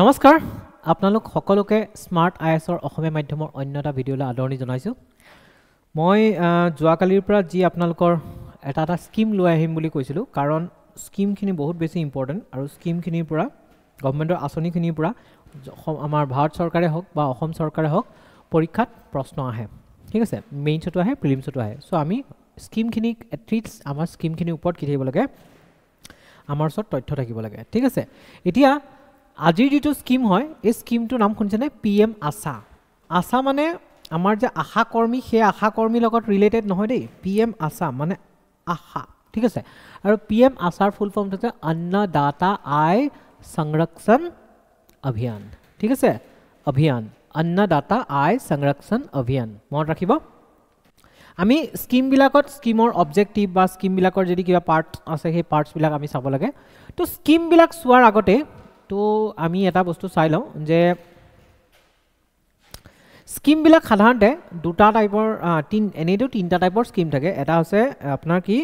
নমস্কাৰ আপোনালোক সকলোকে স্মাৰ্ট আইএছৰ অসমীয়া মাধ্যমৰ অন্যটা ভিডিঅ'লৈ আদৰণি জনাইছোঁ মই যোৱাকালিৰ পৰা যি আপোনালোকৰ এটা স্কিম লৈ আহিম বুলি কৈছিলোঁ কাৰণ স্কিমখিনি বহুত বেছি ইম্পৰ্টেণ্ট আৰু স্কিমখিনিৰ পৰা গভৰ্ণমেণ্টৰ আঁচনিখিনিৰ পৰা আমাৰ ভাৰত চৰকাৰে হওক বা অসম চৰকাৰে হওক পৰীক্ষাত প্ৰশ্ন আহে ঠিক আছে মেইনছতো আহে প্ৰিলিমছতো আহে চ' আমি স্কিমখিনিক এটলিষ্ট আমাৰ স্কিমখিনিৰ ওপৰত কি থাকিব লাগে আমাৰ ওচৰত তথ্য থাকিব লাগে ঠিক আছে এতিয়া আজিৰ যিটো স্কিম হয় এই স্কিমটোৰ নাম শুনিছেনে PM আশা আশা মানে আমাৰ যে আশা কৰ্মী সেই আশা কৰ্মীৰ লগত ৰিলেটেড নহয় দেই PM আশা মানে আশা ঠিক আছে আৰু PM আশাৰ ফুল ফৰ্মটো হৈছে अन्नदाता आय संरक्षण अभियान ঠিক আছে অভিযান अन्नदाता आय संरक्षण अभियान মনত ৰাখিব আমি স্কিম বিলাকত স্কিমৰ অবজেক্টিভ বা স্কিম বিলাকৰ যদি কিবা পাৰ্ট আছে সেই পাৰ্টছ বিলাক আমি চাব লাগে তো স্কিম বিলাক চোৱাৰ আগতে তো আমি এটা বস্তু চাই লওঁ যে স্কিম বিলাক সাধাৰণতে দুটা টাইপৰ এনেটো তিনটা টাইপৰ স্কিম থাকে এটা আছে আপোনাৰ কি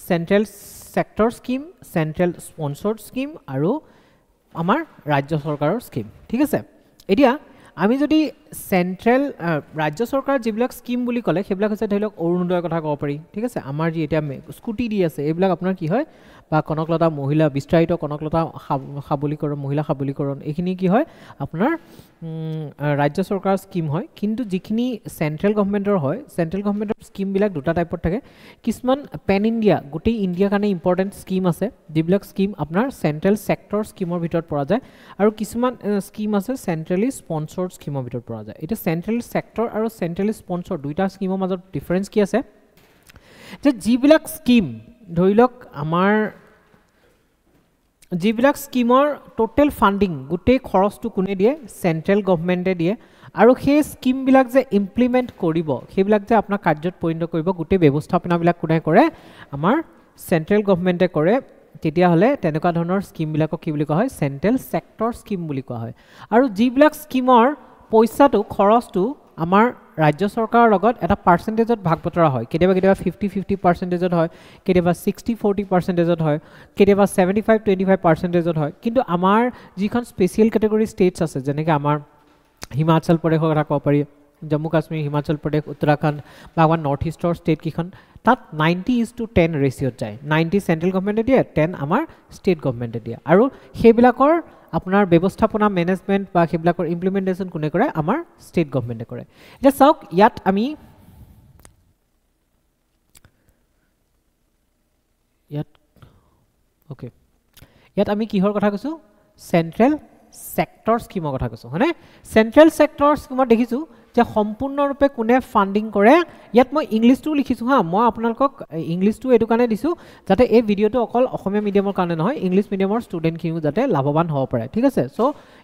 central sector scheme central sponsored scheme আৰু আমাৰ ৰাজ্য চৰকাৰৰ স্কিম ঠিক আছে এতিয়া আমি যদি সেন্ট্ৰেল ৰাজ্য চৰকাৰৰ যিবিলাক স্কিম বুলি ক'লে সেইবিলাক হৈছে ধৰি লওক অৰুণোদয়ৰ কথা ক'ব পাৰি ঠিক আছে আমাৰ যি এতিয়া স্কুটি দি আছে এইবিলাক আপোনাৰ কি হয় বা কনকলতা মহিলা বিস্তাৰিত কনকলতা সাবলীকৰণ মহিলা সাবলীকৰণ এইখিনি কি হয় আপোনাৰ ৰাজ্য চৰকাৰৰ স্কিম হয় কিন্তু যিখিনি সেন্ট্ৰেল গভৰ্ণমেণ্টৰ হয় সেন্ট্ৰেল গভৰ্ণমেণ্টৰ স্কিমবিলাক দুটা টাইপৰ থাকে কিছুমান পেন ইণ্ডিয়া গোটেই ইণ্ডিয়াৰ কাৰণে ইম্পৰ্টেণ্ট স্কিম আছে যিবিলাক স্কিম আপোনাৰ সেন্ট্ৰেল সেক্টৰ স্কিমৰ ভিতৰত পৰা যায় আৰু কিছুমান স্কিম আছে সেন্ট্ৰেলি স্পন্সৰ্ড স্কিমৰ ভিতৰত পৰা যায় এটা সেন্ট্ৰেল সেক্টৰ আৰু সেন্ট্ৰেলি স্পন্সৰ্ড দুইটা স্কিমৰ মাজত ডিফাৰেন্স কি আছে যে যিবিলাক স্কিম ধৰি লওক আমাৰ যিবিলাক স্কিমৰ টোটেল ফান্ডিং গোটেই খৰচটো কোনে দিয়ে সেন্ট্ৰেল গভৰ্ণমেণ্টে দিয়ে আৰু সেই স্কিমবিলাক যে ইমপ্লিমেণ্ট কৰিব সেইবিলাক যে আপোনাৰ কাৰ্যত পৰিণত কৰিব গোটেই ব্যৱস্থাপনাবিলাক কোনে কৰে আমাৰ সেন্ট্ৰেল গভৰ্ণমেণ্টে কৰে তেতিয়াহ'লে তেনেকুৱা ধৰণৰ স্কিমবিলাকক কি বুলি কোৱা হয় সেন্ট্ৰেল সেক্টৰ স্কিম বুলি কোৱা হয় আৰু যিবিলাক স্কিমৰ পইচাটো খৰচটো আমাৰ ৰাজ্য চৰকাৰৰ লগত এটা পাৰ্চেন্টেজত ভাগ বতৰা হয় কেতিয়াবা 50-50% হয় কেতিয়াবা 60-40% হয় কেতিয়াবা 75-25% হয় কিন্তু আমাৰ যিখন স্পেচিয়েল কেটেগৰী ষ্টেটছ আছে যেনেকৈ আমাৰ হিমাচল প্ৰদেশৰ কথা ক'ব পাৰি জম্মু কাশ্মীৰ হিমাচল প্ৰদেশ উত্তৰাখণ্ড বা আমাৰ নৰ্থ ইষ্টৰ ষ্টেট কেইখন তাত 90:10 ৰেচিঅ'ত যায় 90 সেন্ট্ৰেল গভৰ্ণমেণ্টে দিয়ে 10 আমাৰ ষ্টেট গভৰ্ণমেণ্টে দিয়ে আৰু সেইবিলাকৰ আপোনাৰ ব্যৱস্থাপনা মেনেজমেণ্ট বা সেইবিলাকৰ ইমপ্লিমেণ্টেশ্যন কোনে কৰে আমাৰ ষ্টেট গভৰ্ণমেণ্টে কৰে এতিয়া চাওক ইয়াত আমি ইয়াত আমি কিহৰ কথা কৈছোঁ সেন্ট্ৰেল সেক্টৰ স্কিমৰ কথা কৈছোঁ হয়নে সেন্ট্ৰেল সেক্টৰ স্কিমত দেখিছোঁ যে সম্পূৰ্ণৰূপে কোনে ফান্ডিং কৰে ইয়াত মই ইংলিছটো লিখিছোঁ হা মই আপোনালোকক ইংলিছটো এইটো কাৰণে দিছোঁ যাতে এই ভিডিঅ'টো অকল অসমীয়া মিডিয়ামৰ কাৰণে নহয় ইংলিছ মিডিয়ামৰ ষ্টুডেণ্টখিনিও যাতে লাভৱান হ'ব পাৰে ঠিক আছে চ'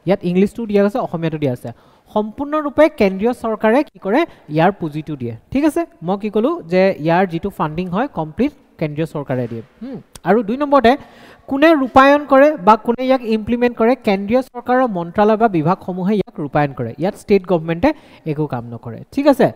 ইয়াত ইংলিছটো দিয়া আছে অসমীয়াটো দিয়া আছে সম্পূৰ্ণৰূপে কেন্দ্ৰীয় চৰকাৰে কি কৰে ইয়াৰ পুঁজিটো দিয়ে ঠিক আছে মই কি ক'লোঁ যে ইয়াৰ যিটো ফান্ডিং হয় কমপ্লিট কেন্দ্ৰীয় চৰকাৰে দিয়ে আৰু 2 নম্বৰতে কোনে ৰূপায়ণ কৰে বা কোনে ইয়াক ইমপ্লিমেণ্ট কৰে কেন্দ্ৰীয় চৰকাৰৰ মন্ত্ৰালয় বা বিভাগসমূহে ইয়াক ৰূপায়ণ কৰে ইয়াত ষ্টেট গভৰ্ণমেণ্টে একো কাম নকৰে ঠিক আছে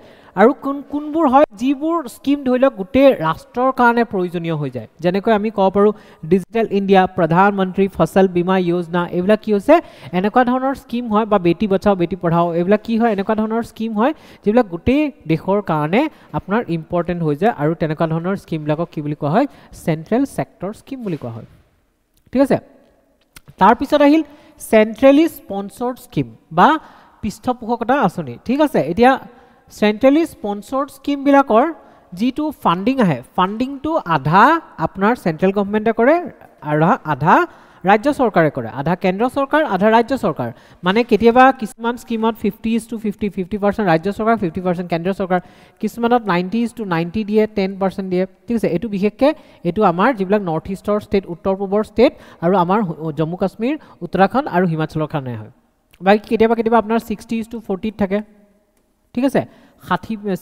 আৰু কোনবোৰ হয় যিবোৰ স্কিম ধৰি লওক গোটেই ৰাষ্ট্ৰৰ কাৰণে প্ৰয়োজনীয় হৈ যায় যেনেকৈ আমি ক'ব পাৰোঁ ডিজিটেল ইণ্ডিয়া প্ৰধানমন্ত্ৰী ফচল বীমা যোজনা এইবিলাক কি হৈছে এনেকুৱা ধৰণৰ স্কিম হয় বা বেটি বচাও বেটি পঢ়াও এইবিলাক কি হয় এনেকুৱা ধৰণৰ স্কিম হয় যিবিলাক গোটেই দেশৰ কাৰণে আপোনাৰ ইম্পৰ্টেণ্ট হৈ যায় আৰু তেনেকুৱা ধৰণৰ স্কিমবিলাকক কি বুলি কোৱা হয় সেন্ট্ৰেল সেক্টৰ স্কিম বুলি কোৱা হয় ঠিক আছে তাৰপিছত আহিল সেন্ট্ৰেলি স্পন্সৰ্ড স্কিম বা পৃষ্ঠপোষকতা আঁচনি ঠিক আছে এতিয়া সেন্ট্ৰেলি স্পন্সৰ্ড স্কিমবিলাকৰ যিটো ফান্ডিং আহে ফান্ডিংটো আধা আপোনাৰ সেন্ট্ৰেল গভৰ্ণমেণ্টে কৰে আৰু আধা ৰাজ্য চৰকাৰে কৰে আধা কেন্দ্ৰ চৰকাৰ আধা ৰাজ্য চৰকাৰ মানে কেতিয়াবা কিছুমান স্কিমত 50% ৰাজ্য চৰকাৰ 50% কেন্দ্ৰীয় চৰকাৰ কিছুমানত 90:90 দিয়ে 10% দিয়ে ঠিক আছে এইটো বিশেষকৈ এইটো আমাৰ যিবিলাক নৰ্থ ইষ্টৰ ষ্টেট উত্তৰ পূবৰ ষ্টেট আৰু আমাৰ জম্মু কাশ্মীৰ উত্তৰাখণ্ড আৰু হিমাচলৰ কাৰণে হয় বাকী কেতিয়াবা আপোনাৰ 60:40 থাকে ঠিক আছে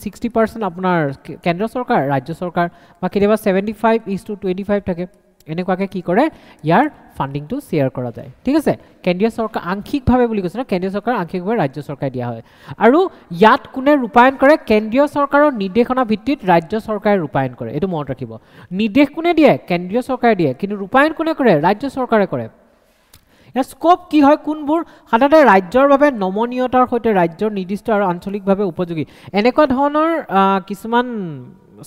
60% আপোনাৰ কেন্দ্ৰ চৰকাৰ ৰাজ্য চৰকাৰ বা কেতিয়াবা 75:25 থাকে এনেকুৱাকৈ কি কৰে ইয়াৰ ফান্ডিংটো শ্বেয়াৰ কৰা যায় ঠিক আছে কেন্দ্ৰীয় চৰকাৰ আংশিকভাৱে বুলি কৈছে ন কেন্দ্ৰীয় চৰকাৰ আংশিকভাৱে ৰাজ্য চৰকাৰে দিয়া হয় আৰু ইয়াত কোনে ৰূপায়ণ কৰে কেন্দ্ৰীয় চৰকাৰৰ নিৰ্দেশনা ভিত্তিত ৰাজ্য চৰকাৰে ৰূপায়ণ কৰে এইটো মনত ৰাখিব নিৰ্দেশ কোনে দিয়ে কেন্দ্ৰীয় চৰকাৰে দিয়ে কিন্তু ৰূপায়ণ কোনে কৰে ৰাজ্য চৰকাৰে কৰে স্কোপ কি হয় কোনবোৰ সাধাৰণতে ৰাজ্যৰ বাবে নমনীয়তাৰ সৈতে ৰাজ্যৰ নিৰ্দিষ্ট আৰু আঞ্চলিকভাৱে উপযোগী এনেকুৱা ধৰণৰ কিছুমান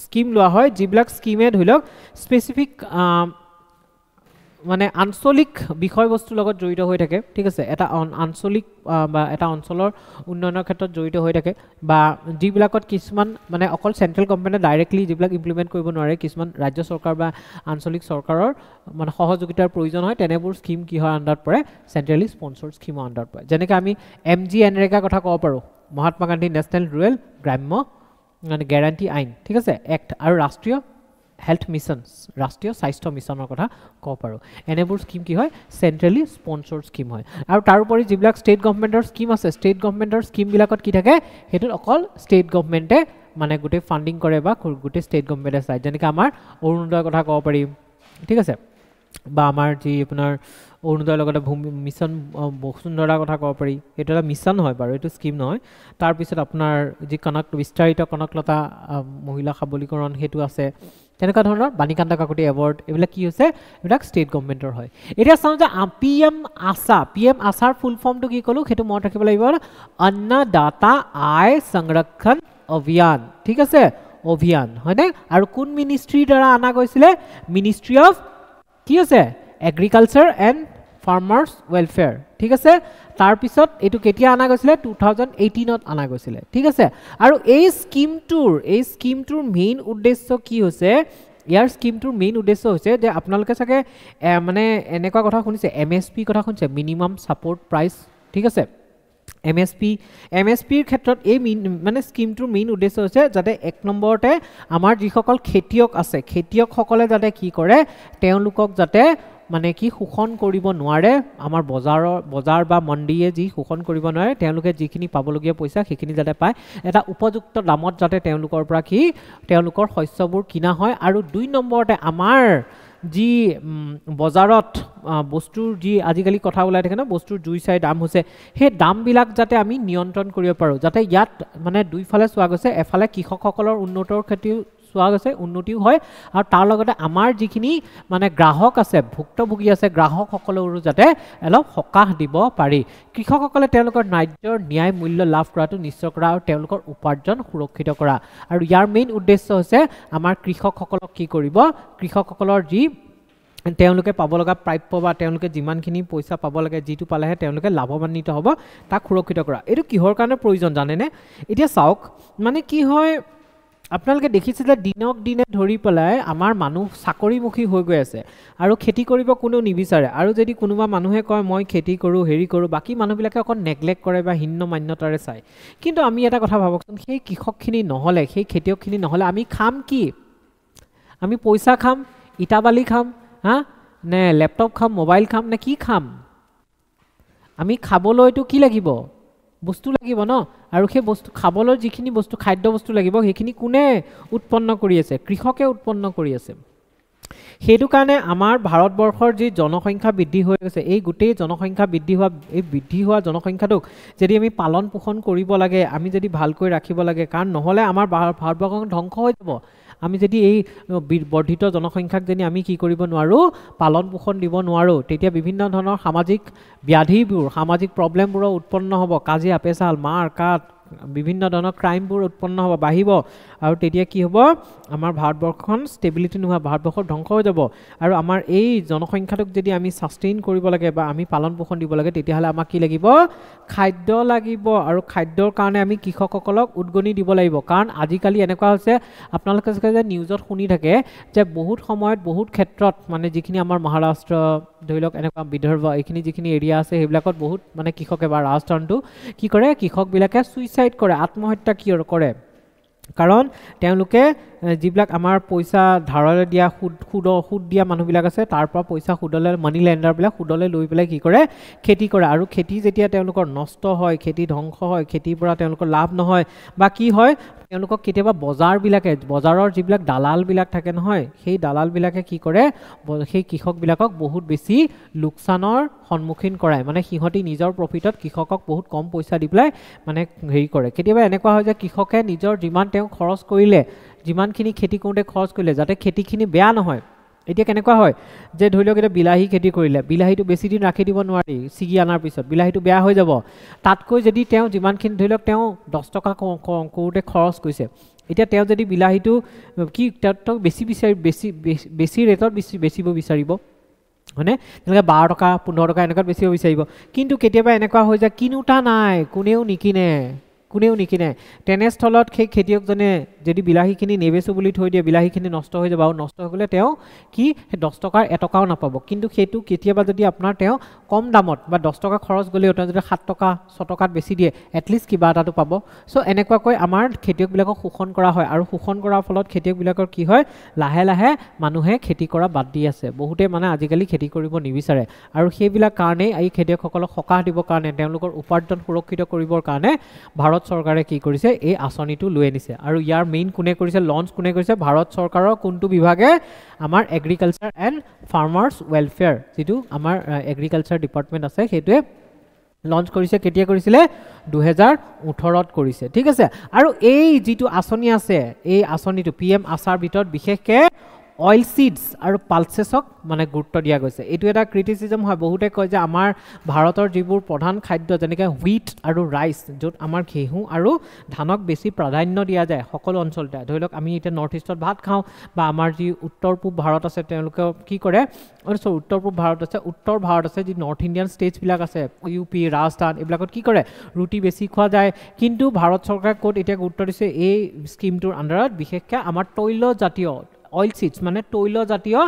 স্কিম লোৱা হয় যিবিলাক স্কিমে ধৰি লওক স্পেচিফিক মানে আঞ্চলিক বিষয়বস্তুৰ লগত জড়িত হৈ থাকে ঠিক আছে এটা আঞ্চলিক বা এটা অঞ্চলৰ উন্নয়নৰ ক্ষেত্ৰত জড়িত হৈ থাকে বা যিবিলাকত কিছুমান মানে অকল চেন্ট্ৰেল গভৰ্ণমেণ্টে ডাইৰেক্টলি যিবিলাক ইমপ্লিমেণ্ট কৰিব নোৱাৰে কিছুমান ৰাজ্য চৰকাৰ বা আঞ্চলিক চৰকাৰৰ মানে সহযোগিতাৰ প্ৰয়োজন হয় তেনেবোৰ স্কিম কি হয় আণ্ডাৰত পৰে চেন্ট্ৰেলি স্পন্সৰ্ড স্কিমৰ আণ্ডাৰত পৰে যেনেকৈ আমি MGNREGA কথা ক'ব পাৰোঁ মহাত্মা গান্ধী নেশ্যনেল ৰুৰেল গ্ৰাম্য মানে গেৰাণ্টি আইন ঠিক আছে এক্ট আৰু ৰাষ্ট্ৰীয় হেল্থ মিছন ৰাষ্ট্ৰীয় স্বাস্থ্য মিছনৰ কথা ক'ব পাৰোঁ এনেবোৰ স্কিম কি হয় চেন্ট্ৰেলি স্পন্সৰ্ড স্কিম হয় আৰু তাৰোপৰি যিবিলাক ষ্টেট গভৰ্ণমেণ্টৰ স্কিম আছে ষ্টেট গভৰ্ণমেণ্টৰ স্কিমবিলাকত কি থাকে সেইটোত অকল ষ্টেট গভৰ্ণমেণ্টে মানে গোটেই ফাণ্ডিং কৰে বা গোটেই ষ্টেট গভৰ্ণমেণ্টে চায় যেনেকৈ আমাৰ অৰুণোদয়ৰ কথা ক'ব পাৰিম ঠিক আছে বা আমাৰ যি আপোনাৰ অৰুণোদয়ৰ লগতে ভূমি মিছন বসুন্ধৰাৰ কথা ক'ব পাৰি এইটো এটা মিছন হয় বাৰু এইটো স্কিম নহয় তাৰপিছত আপোনাৰ যি বিস্তাৰিত কনকলতা মহিলা সবলীকৰণ সেইটো আছে তেনেকুৱা ধৰণৰ বাণীকান্ত কাকতি এৱাৰ্ড এইবিলাক কি হৈছে এইবিলাক ষ্টেট গভৰ্ণমেণ্টৰ হয় এতিয়া চাওঁ যে PM আশাৰ ফুল ফৰ্মটো কি ক'লোঁ সেইটো মনত ৰাখিব লাগিব अन्नदाता आय संरक्षण अभियान ঠিক আছে অভিযান হয়নে আৰু কোন মিনিষ্ট্ৰীৰ দ্বাৰা অনা গৈছিলে মিনিষ্ট্ৰী অফ কি আছে এগ্ৰিকালচাৰ এণ্ড ফাৰ্মাৰ্ছ ৱেলফেয়াৰ ঠিক আছে তাৰপিছত এইটো কেতিয়া অনা গৈছিলে 2018ত অনা গৈছিলে ঠিক আছে আৰু এই স্কিমটোৰ মেইন উদ্দেশ্য কি হৈছে ইয়াৰ স্কিমটোৰ মেইন উদ্দেশ্য হৈছে যে আপোনালোকে চাগে মানে এনেকুৱা কথা শুনিছে MSP কথা শুনিছে মিনিমাম ছাপোৰ্ট প্ৰাইচ ঠিক আছে MSPৰ ক্ষেত্ৰত এই মানে স্কিমটোৰ মেইন উদ্দেশ্য হৈছে যাতে এক নম্বৰতে আমাৰ যিসকল খেতিয়ক আছে খেতিয়কসকলে যাতে কি কৰে তেওঁলোকক যাতে মানে কি শোষণ কৰিব নোৱাৰে আমাৰ বজাৰ বা মণ্ডিয়ে যি শোষণ কৰিব নোৱাৰে তেওঁলোকে যিখিনি পাবলগীয়া পইচা সেইখিনি যাতে পায় এটা উপযুক্ত দামত যাতে তেওঁলোকৰ পৰা কি তেওঁলোকৰ শস্যবোৰ কিনা হয় আৰু দুই নম্বৰতে আমাৰ যি বজাৰত বস্তুৰ যি আজিকালি কথা ওলাই থাকে ন বস্তুৰ জুই চাই দাম হৈছে সেই দামবিলাক যাতে আমি নিয়ন্ত্ৰণ কৰিব পাৰোঁ যাতে ইয়াত মানে দুইফালে চোৱা গৈছে এফালে কৃষকসকলৰ উন্নতৰ ক্ষেত্ৰত চোৱা গৈছে উন্নতিও হয় আৰু তাৰ লগতে আমাৰ যিখিনি মানে গ্ৰাহক আছে ভুক্তভোগী আছে গ্ৰাহকসকলৰো যাতে অলপ সকাহ দিব পাৰি কৃষকসকলে তেওঁলোকৰ ন্যায্য ন্যায় মূল্য লাভ কৰাটো নিশ্চয় কৰা আৰু তেওঁলোকৰ উপাৰ্জন সুৰক্ষিত কৰা আৰু ইয়াৰ মেইন উদ্দেশ্য হৈছে আমাৰ কৃষকসকলক কি কৰিব কৃষকসকলৰ যি তেওঁলোকে পাব লগা প্ৰাপ্য বা তেওঁলোকে যিমানখিনি পইচা পাব লাগে যিটো পালেহে তেওঁলোকে লাভৱান্বিত হ'ব তাক সুৰক্ষিত কৰা এইটো কিহৰ কাৰণে প্ৰয়োজন জানেনে এতিয়া চাওক মানে কি হয় আপোনালোকে দেখিছে যে দিনক দিনে ধৰি পেলাই আমাৰ মানুহ চাকৰিমুখী হৈ গৈ আছে আৰু খেতি কৰিব কোনেও নিবিচাৰে আৰু যদি কোনোবা মানুহে কয় মই খেতি কৰোঁ হেৰি কৰোঁ বাকী মানুহবিলাকে অকণ নেগলেক্ট কৰে বা হীন মান্যতাৰে চায় কিন্তু আমি এটা কথা ভাবকচোন সেই কৃষকখিনি নহ'লে সেই খেতিয়কখিনি নহ'লে আমি খাম কি আমি পইচা খাম ইটা বালি খাম নে লেপটপ খাম মোবাইল খাম নে কি খাম আমি খাবলৈতো কি লাগিব বস্তু লাগিব ন আৰু সেই বস্তু খাবলৈ যিখিনি বস্তু খাদ্য বস্তু লাগিব সেইখিনি কোনে উৎপন্ন কৰি আছে কৃষকে উৎপন্ন কৰি আছে সেইটো কাৰণে আমাৰ ভাৰতবৰ্ষৰ যি জনসংখ্যা বৃদ্ধি হৈ গৈছে এই গোটেই জনসংখ্যা বৃদ্ধি হোৱা জনসংখ্যাটোক যদি আমি পালন পোষণ কৰিব লাগে আমি যদি ভালকৈ ৰাখিব লাগে কাৰণ নহ'লে আমাৰ ভাৰতবৰ্ষখন ধ্বংস হৈ যাব আমি যদি এই বৰ্ধিত জনসংখ্যাক যদি আমি কি কৰিব নোৱাৰোঁ পালন পোষণ দিব নোৱাৰোঁ তেতিয়া বিভিন্ন ধৰণৰ সামাজিক ব্যাধিবোৰ সামাজিক প্ৰব্লেমবোৰৰ উৎপন্ন হ'ব কাজিয়া পেচাল মাৰ কাট বিভিন্ন ধৰণৰ ক্ৰাইমবোৰ উৎপন্ন হ'ব বাঢ়িব আৰু তেতিয়া কি হ'ব আমাৰ ভাৰতবৰ্ষখন ষ্টেবিলিটি নোহোৱা ভাৰতবৰ্ষৰ ধ্বংস হৈ যাব আৰু আমাৰ এই জনসংখ্যাটোক যদি আমি ছাষ্টেইন কৰিব লাগে বা আমি পালন পোষণ দিব লাগে তেতিয়াহ'লে আমাক কি লাগিব খাদ্য লাগিব আৰু খাদ্যৰ কাৰণে আমি কৃষকসকলক উদগনি দিব লাগিব কাৰণ আজিকালি এনেকুৱা হৈছে আপোনালোকে যে নিউজত শুনি থাকে যে বহুত সময়ত বহুত ক্ষেত্ৰত মানে যিখিনি আমাৰ মহাৰাষ্ট্ৰ ধৰি লওক এনেকুৱা বিদৰ্ভ এইখিনি যিখিনি এৰিয়া আছে সেইবিলাকত বহুত মানে কৃষকে বা ৰাজস্থানটো কি কৰে কৃষকবিলাকে ছুইচাইড কৰে আত্মহত্যা কি কৰে কাৰণ তেওঁলোকে যিবিলাক আমাৰ পইচা ধাৰলৈ দিয়া সুদ দিয়া মানুহবিলাক আছে তাৰ পৰা পইচা সুদলৈ মানি লেণ্ডাৰবিলাক সুদলৈ লৈ পেলাই কি কৰে খেতি কৰে আৰু খেতি যেতিয়া তেওঁলোকৰ নষ্ট হয় খেতি ধ্বংস হয় খেতিৰ পৰা তেওঁলোকৰ লাভ নহয় বা কি হয় তেওঁলোকক কেতিয়াবা বজাৰৰ যিবিলাক দালালবিলাক থাকে নহয় সেই দালালবিলাকে কি কৰে সেই কৃষকবিলাকক বহুত বেছি লোকচানৰ সন্মুখীন কৰায় মানে সিহঁতি নিজৰ প্ৰফিটত কৃষকক বহুত কম পইচা দি পেলাই মানে হেৰি কৰে কেতিয়াবা এনেকুৱা হয় যে কৃষকে নিজৰ যিমান তেওঁ খৰচ কৰিলে যিমানখিনি খেতি কৰোঁতে খৰচ কৰিলে যাতে খেতিখিনি বেয়া নহয় এতিয়া কেনেকুৱা হয় যে ধৰি লওক এটা বিলাহী খেতি কৰিলে বিলাহীটো বেছি দিন ৰাখি দিব নোৱাৰি ছিগি আনাৰ পিছত বিলাহীটো বেয়া হৈ যাব তাতকৈ যদি তেওঁ যিমানখিনি ধৰি লওক তেওঁ 10 টকা কৰোঁতে খৰচ কৰিছে এতিয়া তেওঁ যদি বিলাহীটো কি তেওঁ বেছি ৰেটত বেচিব বিচাৰিব হয়নে তেনেকৈ 12 টকা 15 টকা এনেকুৱাত বেচিব বিচাৰিব কিন্তু কেতিয়াবা এনেকুৱা হৈ যায় কিনোতা নাই কোনেও নিকিনে তেনেস্থলত সেই খেতিয়কজনে যদি বিলাহীখিনি নেবেচো বুলি থৈ দিয়ে বিলাহীখিনি নষ্ট হৈ যাব আৰু নষ্ট হৈ গ'লে তেওঁ কি 10 টকাৰ এটকাও নাপাব কিন্তু সেইটো কেতিয়াবা যদি আপোনাৰ তেওঁ কম দামত বা 10 টকা খৰচ গ'লেও তেওঁ যদি 7 টকা 6 টকাত বেছি দিয়ে এটলিষ্ট কিবা এটাটো পাব চ' এনেকুৱাকৈ আমাৰ খেতিয়কবিলাকক শোষণ কৰা হয় আৰু শোষণ কৰাৰ ফলত খেতিয়কবিলাকৰ কি হয় লাহে লাহে মানুহে খেতি কৰা বাদ দি আছে বহুতে মানে আজিকালি খেতি কৰিব নিবিচাৰে আৰু সেইবিলাক কাৰণেই এই খেতিয়কসকলক সকাহ দিবৰ কাৰণে তেওঁলোকৰ উপাৰ্জন সুৰক্ষিত কৰিবৰ কাৰণে ভাৰত চৰকাৰে কি কৰিছে এই আঁচনিটো লৈ আনিছে আৰু ইয়াৰ মেইন কোনে কৰিছে লঞ্চ কোনে কৰিছে ভাৰত চৰকাৰৰ কোনটো বিভাগে আমাৰ এগ্ৰিকালচাৰ এণ্ড ফাৰ্মাৰ্ছ ৱেলফেয়াৰ যিটো আমাৰ এগ্ৰিকালচাৰ ডিপাৰ্টমেণ্ট আছে সেইটোৱে লঞ্চ কৰিছে কেতিয়া কৰিছিলে 2018ত কৰিছে ঠিক আছে আৰু এই যিটো আঁচনি আছে এই আঁচনিটো PM আছাৰ ভিতৰত বিশেষকৈ অইল সিডস আৰু পালসেছক মানে গুৰুত্ব দিয়া গৈছে এইটো এটা ক্ৰিটিসিজম হয় বহুতে কয় যে আমাৰ ভাৰতৰ যিবোৰ প্ৰধান খাদ্য যেনেকৈ হুইট আৰু ৰাইচ য'ত আমাৰ ঘেঁহু আৰু ধানক বেছি প্ৰাধান্য দিয়া যায় সকলো অঞ্চলতে ধৰি লওক আমি এতিয়া নৰ্থ ইষ্টত ভাত খাওঁ বা আমাৰ যি উত্তৰ পূব ভাৰত আছে তেওঁলোকে কি কৰে উত্তৰ পূব ভাৰত আছে উত্তৰ ভাৰত আছে যি নৰ্থ ইণ্ডিয়ান ষ্টেটছবিলাক আছে UP ৰাজস্থান এইবিলাকত কি কৰে ৰুটি বেছি খোৱা যায় কিন্তু ভাৰত চৰকাৰে ক'ত এতিয়া গুৰুত্ব দিছে এই স্কিমটোৰ আণ্ডাৰত বিশেষকৈ আমাৰ তৈলজাতীয় অইল সিডস মানে তৈলজাতীয়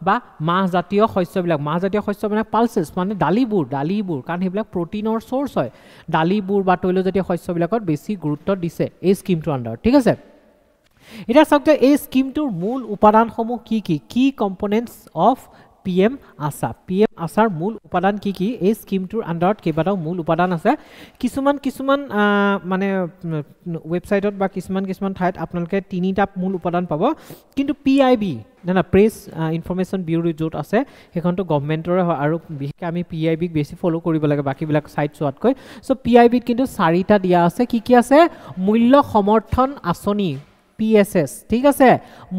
বা মাহজাতীয় শস্যবিলাক মাহজাতীয় শস্য মানে পালসেছ মানে দালিবোৰ কাৰণ সেইবিলাক প্ৰটিনৰ সোৰ্স হয় দালিবোৰ বা তৈলজাতীয় শস্যবিলাকত বেছি গুৰুত্ব দিছে এই স্কিমটোৰ আণ্ডাৰত ঠিক আছে এতিয়া চাওক যে এই স্কিমটোৰ মূল উপাদানসমূহ কি কম্পোনেণ্টছ অফ PM আছাৰ মূল উপাদান কি এই স্কিমটোৰ আণ্ডাৰত কেইবাটাও মূল উপাদান আছে কিছুমান মানে ৱেবছাইটত বা কিছুমান ঠাইত আপোনালোকে তিনিটা মূল উপাদান পাব কিন্তু PIB প্ৰেছ ইনফৰমেশ্যন ব্যুৰো য'ত আছে সেইখনটো গভৰ্ণমেণ্টৰে হয় আৰু বিশেষকৈ আমি PIBক বেছি ফ'ল' কৰিব লাগে বাকীবিলাক ছাইট চোৱাতকৈ চ' PIBত কিন্তু 4টা দিয়া আছে কি আছে মূল্য সমৰ্থন আঁচনি PSS ঠিক আছে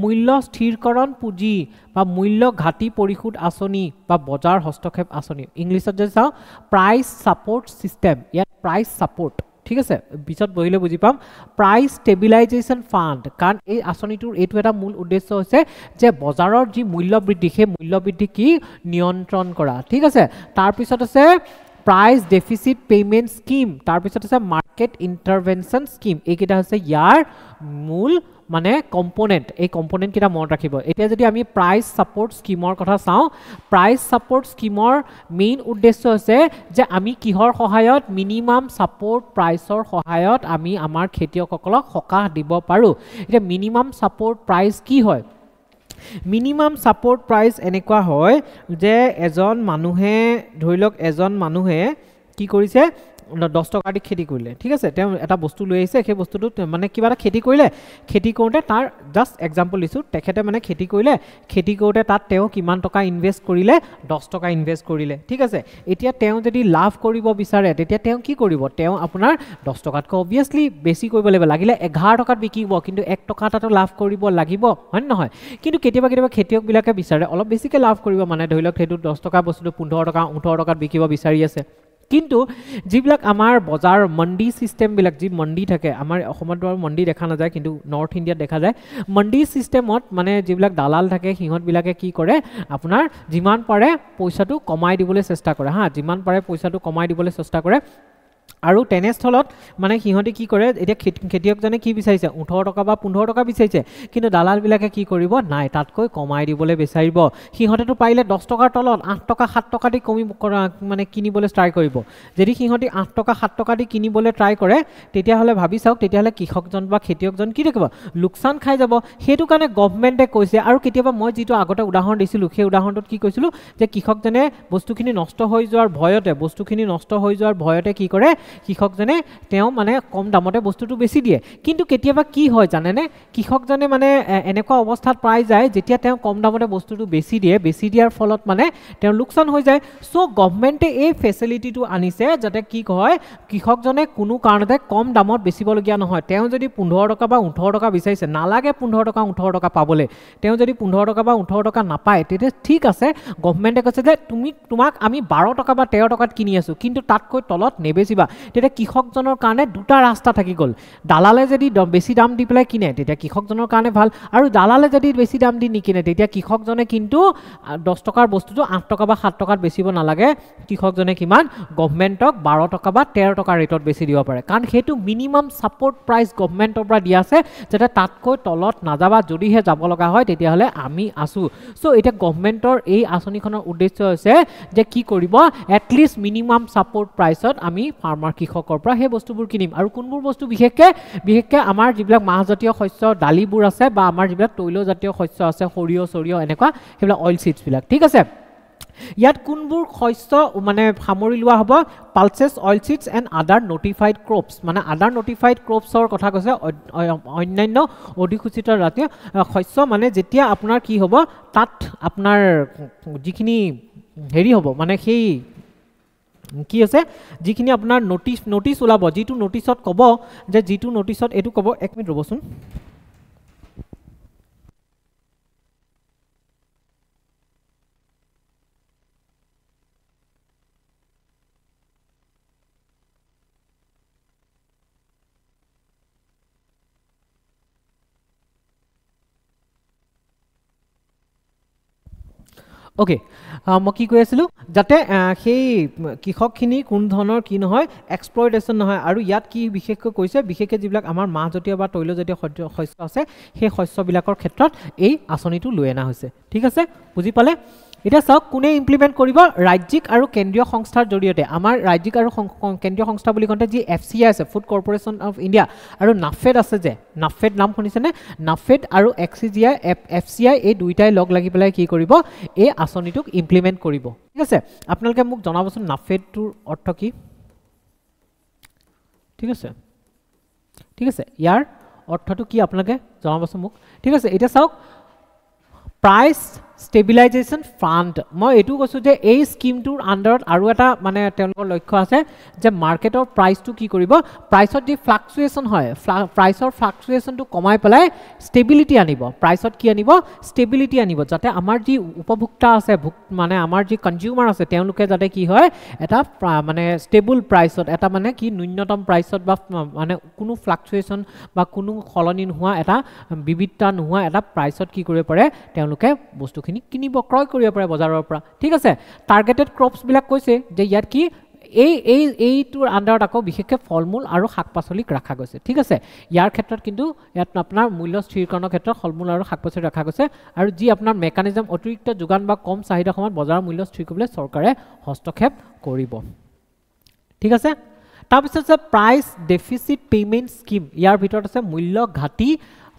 মূল্য স্থিৰকৰণ পুঁজি বা মূল্য ঘাটি পৰিশোধ আঁচনি বা বজাৰ হস্তক্ষেপ আঁচনি ইংলিছত যদি চাওঁ প্ৰাইচ ছাপোৰ্ট ছিষ্টেম ইয়াত প্ৰাইচ ছাপোৰ্ট ঠিক আছে পিছত বহিলে বুজি পাম প্ৰাইচ ষ্টেবিলাইজেশ্যন ফাণ্ড কাৰণ এই আঁচনিটোৰ এইটো এটা মূল উদ্দেশ্য হৈছে যে বজাৰৰ যি মূল্য বৃদ্ধি সেই মূল্য বৃদ্ধি কি নিয়ন্ত্ৰণ কৰা ঠিক আছে তাৰপিছত আছে প্ৰাইচ ডেফিচিট পেমেণ্ট স্কিম তাৰপিছত আছে মাৰ্কেট ইণ্টাৰভেনশ্যন স্কিম এইকেইটা হৈছে ইয়াৰ মূল মানে কম্পোনেণ্ট এই কম্পোনেণ্টকেইটা মনত ৰাখিব এতিয়া যদি আমি প্ৰাইচ ছাপোৰ্ট স্কিমৰ কথা চাওঁ প্ৰাইচ ছাপোৰ্ট স্কিমৰ মেইন উদ্দেশ্য হৈছে যে আমি কিহৰ সহায়ত মিনিমাম ছাপোৰ্ট প্ৰাইচৰ সহায়ত আমি আমাৰ খেতিয়কসকলক সকাহ দিব পাৰোঁ এতিয়া মিনিমাম ছাপোৰ্ট প্ৰাইচ কি হয় মিনিমাম ছাপোৰ্ট প্ৰাইচ এনেকুৱা হয় যে এজন মানুহে কি কৰিছে 10 টকা দি খেতি কৰিলে ঠিক আছে তেওঁ এটা বস্তু লৈ আহিছে সেই বস্তুটো মানে কিবা এটা খেতি কৰিলে খেতি কৰোঁতে তাৰ জাষ্ট এক্সাম্পল দিছোঁ তেখেতে মানে খেতি কৰোঁতে তাত তেওঁ কিমান টকা ইনভেষ্ট কৰিলে 10 টকা ইনভেষ্ট কৰিলে ঠিক আছে এতিয়া তেওঁ যদি লাভ কৰিব বিচাৰে তেতিয়া তেওঁ কি কৰিব তেওঁ আপোনাৰ 10 টকাতকৈ অবভিয়াছলি বেছি কৰিব লাগিলে 11 টকাত বিকিব কিন্তু 1 টকা এটাতো লাভ কৰিব লাগিব হয় নহয় কিন্তু কেতিয়াবা খেতিয়কবিলাকে বিচাৰে অলপ বেছিকৈ লাভ কৰিব মানে ধৰি লওক সেইটো 10 টকা বস্তুটো 15 টকা 18 টকাত বিকিব বিচাৰি আছে কিন্তু যিবিলাক আমাৰ বজাৰ মণ্ডি সিস্টেমবিলাক যি মণ্ডি থাকে আমাৰ অসমত বাৰু মণ্ডি দেখা নাযায় কিন্তু নৰ্থ ইণ্ডিয়াত দেখা যায় মণ্ডি সিস্টেমত মানে যিবিলাক দালাল থাকে সিহঁতবিলাকে কি কৰে আপোনাৰ যিমান পাৰে পইচাটো কমাই দিবলৈ চেষ্টা কৰে আৰু তেনেস্থলত মানে সিহঁতে কি কৰে এতিয়া খেতিয়কজনে কি বিচাৰিছে 18 টকা বা 15 টকা বিচাৰিছে কিন্তু দালালবিলাকে কি কৰিব নাই তাতকৈ কমাই দিবলৈ বিচাৰিব সিহঁতেতো পাৰিলে 10 টকাৰ তলত 8 টকা 7 টকা দি মানে কিনিবলৈ ট্ৰাই কৰিব যদি সিহঁতে 8 টকা 7 টকা দি কিনিবলৈ ট্ৰাই কৰে তেতিয়াহ'লে ভাবি চাওক তেতিয়াহ'লে কৃষকজন বা খেতিয়কজন কি দেখিব লোকচান খাই যাব সেইটো কাৰণে গভৰ্ণমেণ্টে কৈছে আৰু কেতিয়াবা মই যিটো আগতে উদাহৰণ দিছিলোঁ সেই উদাহৰণটোত কি কৈছিলোঁ যে কৃষকজনে বস্তুখিনি নষ্ট হৈ যোৱাৰ ভয়তে কি কৰে কৃষকজনে তেওঁ মানে কম দামতে বস্তুটো বেছি দিয়ে কিন্তু কেতিয়াবা কি হয় জানেনে কৃষকজনে মানে এনেকুৱা অৱস্থাত পাই যায় যেতিয়া তেওঁ কম দামতে বস্তুটো বেছি দিয়াৰ ফলত মানে তেওঁৰ লোকচান হৈ যায় সো গভৰ্নমেণ্টে এই ফেচিলিটিটো আনিছে যাতে কি হয় কৃষকজনে কোনো কাৰণতে কম দামত বেচিবলগীয়া নহয় তেওঁ যদি 15 টকা বা 18 টকা বিচাৰিছে নালাগে 15 টকা 18 টকা পাবলৈ তেওঁ যদি 15 টকা বা 18 টকা নাপায় তেতিয়া ঠিক আছে গভৰ্নমেণ্টে কৈছে যে তোমাক আমি 12 টকা বা 13 টকাত কিনি আছো কিন্তু তাতকৈ তলত নেবেচিবা তেতিয়া কৃষকজনৰ কাৰণে দুটা ৰাস্তা থাকি গ'ল দালালে যদি বেছি দাম দি পেলাই কিনে তেতিয়া কৃষকজনৰ কাৰণে ভাল আৰু দালালে যদি বেছি দাম দি নিকিনে তেতিয়া কৃষকজনে কিন্তু 10 টকাৰ বস্তুটো 8 টকা বা 7 টকাত বেচিব নালাগে কৃষকজনে কিমান গভৰ্নমেণ্টক 12 টকা বা 13 টকা ৰেটত বেছি দিব পাৰে কাৰণ সেইটো মিনিমাম সাপোৰ্ট প্ৰাইচ গভৰ্নমেণ্টৰ পৰা দিয়া আছে যাতে তাতকৈ তলত নাযাবা যদিহে যাব লগা হয় তেতিয়াহ'লে আমি আছো সো এটা গভৰ্নমেণ্টৰ এই আঁচনিখনৰ উদ্দেশ্য হৈছে যে কি কৰিব এটলিষ্ট মিনিমাম সাপোৰ্ট প্ৰাইচত আমি ফাৰ্মাৰ কৃষকৰ পৰা সেই বস্তুবোৰ কিনিম আৰু কোনবোৰ বস্তু বিশেষকৈ আমাৰ যিবিলাক মাহজাতীয় শস্য দালিবোৰ আছে বা আমাৰ যিবিলাক তৈলজাতীয় শস্য আছে সৰিয়হ এনেকুৱা সেইবিলাক অইল সিডছবিলাক ঠিক আছে ইয়াত কোনবোৰ শস্য মানে সামৰি লোৱা হ'ব pulses oil seeds and other notified crops মানে আদাৰ নটিফাইড ক্ৰপছৰ কথা কৈছে অন্যান্য অধিসূচিত জাতীয় শস্য মানে যেতিয়া আপোনাৰ কি হ'ব তাত আপোনাৰ যিখিনি হেৰি হ'ব মানে সেই কি আছে যিখিনি আপোনাৰ নোটিছ ওলাব যিটো নোটিছত ক'ব যে যিটো নোটিছত এইটো ক'ব 1 মিনিট ৰ'বচোন ওকে মই কি কৈ আছিলোঁ যাতে সেই কৃষকখিনি কোন ধৰণৰ কি নহয় এক্সপ্লইটেশ্যন নহয় আৰু ইয়াত কি বিশেষকৈ কৈছে বিশেষকৈ যিবিলাক আমাৰ মাহজাতীয় বা তৈলজাতীয় শস্য আছে সেই শস্যবিলাকৰ ক্ষেত্ৰত এই আঁচনিটো লৈ অনা হৈছে ঠিক আছে বুজি পালে এটা চাওক কোনে ইমপ্লিমেণ্ট কৰিব ৰাজ্যিক আৰু কেন্দ্ৰীয় সংস্থাৰ জৰিয়তে আমাৰ ৰাজ্যিক আৰু কেন্দ্ৰীয় সংস্থা বুলি কওঁতে যি FCI আছে ফুড কৰ্পোৰেশ্যন অফ ইণ্ডিয়া আৰু নাফেড আছে যে নাফেড নাম শুনিছেনে নাফেড আৰু FCI এই দুইটাই লগ লাগি পেলাই কি কৰিব এই আঁচনিটোক ইমপ্লিমেণ্ট কৰিব ঠিক আছে আপোনালোকে মোক জনাবচোন নাফেডটোৰ অৰ্থ কি ঠিক আছে ইয়াৰ অৰ্থটো কি আপোনালোকে জনাবচোন মোক ঠিক আছে এতিয়া চাওক প্ৰাইচ ষ্টেবিলাইজেশ্যন ফাণ্ড মই এইটো কৈছোঁ যে এই স্কিমটোৰ আণ্ডাৰত আৰু এটা মানে তেওঁলোকৰ লক্ষ্য আছে যে মাৰ্কেটৰ প্ৰাইচটো কি কৰিব প্ৰাইচত যি ফ্লাকচুৱেশ্যন হয় প্ৰাইচৰ ফ্লাকচুৱেশ্যনটো কমাই পেলাই ষ্টেবিলিটি আনিব প্ৰাইচত কি আনিব ষ্টেবিলিটি আনিব যাতে আমাৰ যি উপভোক্তা আছে মানে আমাৰ যি কনজিউমাৰ আছে তেওঁলোকে যাতে কি হয় এটা মানে ষ্টেবল প্ৰাইচত এটা মানে কি ন্যূনতম প্ৰাইচত বা মানে কোনো ফ্লাকচুৱেশ্যন বা কোনো সলনি নোহোৱা এটা বিবিধতা নোহোৱা এটা প্ৰাইচত কি কৰিব পাৰে তেওঁলোকে বস্তু কিনিব ক্ৰয় কৰিব পাৰে বজাৰৰ পৰা ঠিক আছে টাৰ্গেটেড ক্ৰপছবিলাক কৈছে যে ইয়াত কি এইটোৰ আণ্ডাৰত আকৌ বিশেষকৈ ফল মূল আৰু শাক পাচলিক ৰখা গৈছে ঠিক আছে ইয়াৰ ক্ষেত্ৰত কিন্তু ইয়াত আপোনাৰ মূল্য স্থিৰীকৰণৰ ক্ষেত্ৰত ফল মূল আৰু শাক পাচলি ৰখা গৈছে আৰু যি আপোনাৰ মেকানিজম অতিৰিক্ত যোগান বা কম চাহিদা সময়ত বজাৰৰ মূল্য স্থিৰ কৰিবলৈ চৰকাৰে হস্তক্ষেপ কৰিব ঠিক আছে তাৰপিছত আছে প্ৰাইচ ডেফিচিট পে'মেণ্ট স্কিম ইয়াৰ ভিতৰত আছে মূল্য ঘাটি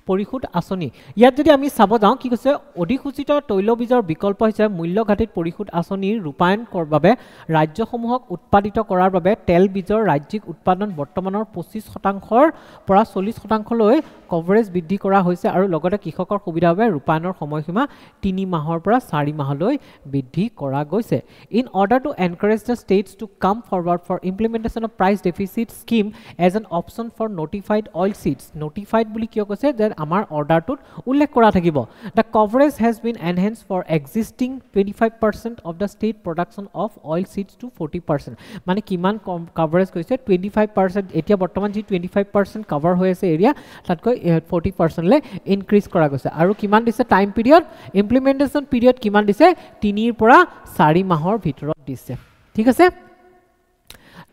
পৰিশোধ আঁচনি ইয়াত যদি আমি চাব যাওঁ কি কৈছে অধিসূচিত তৈলবীজৰ বিকল্প হিচাপে মূল্য ঘাটিত পৰিশোধ আঁচনিৰ ৰূপায়ণ কৰাৰ বাবে ৰাজ্যসমূহক উৎপাদিত কৰাৰ বাবে তেল বীজৰ ৰাজ্যিক উৎপাদন বৰ্তমানৰ 25%ৰ পৰা 40%লৈ কভাৰেজ বৃদ্ধি কৰা হৈছে আৰু লগতে কৃষকৰ সুবিধাৰ বাবে ৰূপায়ণৰ সময়সীমা 3 মাহৰ পৰা 4 মাহলৈ বৃদ্ধি কৰা গৈছে in order to encourage the states to come forward for implementation of price deficit scheme as an option for notified oil seeds notified বুলি কিয় কৈছে যে আমাৰ অৰ্ডাৰটোত উল্লেখ কৰা থাকিব the coverage has been enhance for existing 25% of the state production of oil seeds to 40% মানে কিমান কভাৰেজ কৈছে 25% এতিয়া বৰ্তমান যি 25% কভাৰ হৈ আছে এৰিয়া তাতকৈ 40%লৈ ইনক্ৰিজ কৰা গৈছে আৰু কিমান দিছে টাইম পিৰিয়ড ইমপ্লিমেণ্টেশ্যন পিৰিয়ড কিমান দিছে 3 পৰা 4 মাহৰ ভিতৰত দিছে ঠিক আছে